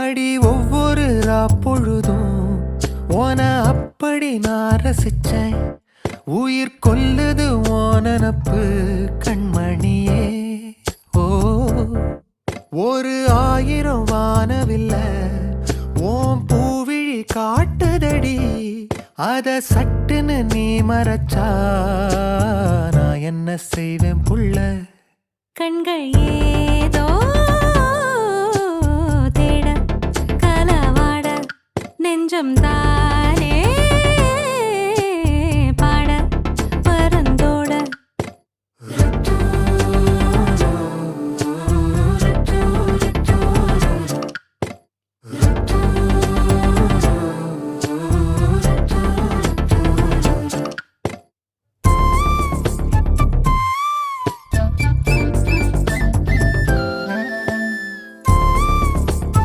அடி ஒவ்வொரு பொழுதும் ஓன அப்படி நான் ரசிச்சேன். உயிர் கொல்லுது ஓனப்பு கண்மணியே. ஓ ஒரு 1000 வானவில்ல ஓம் பூவிழி காட்டுதடி. அத சட்டுன்னு நீ மறைச்சா நான் என்ன செய்வேன் புள்ள. கண்கள் ஏதோ தேட களவாட நெஞ்சம் தான்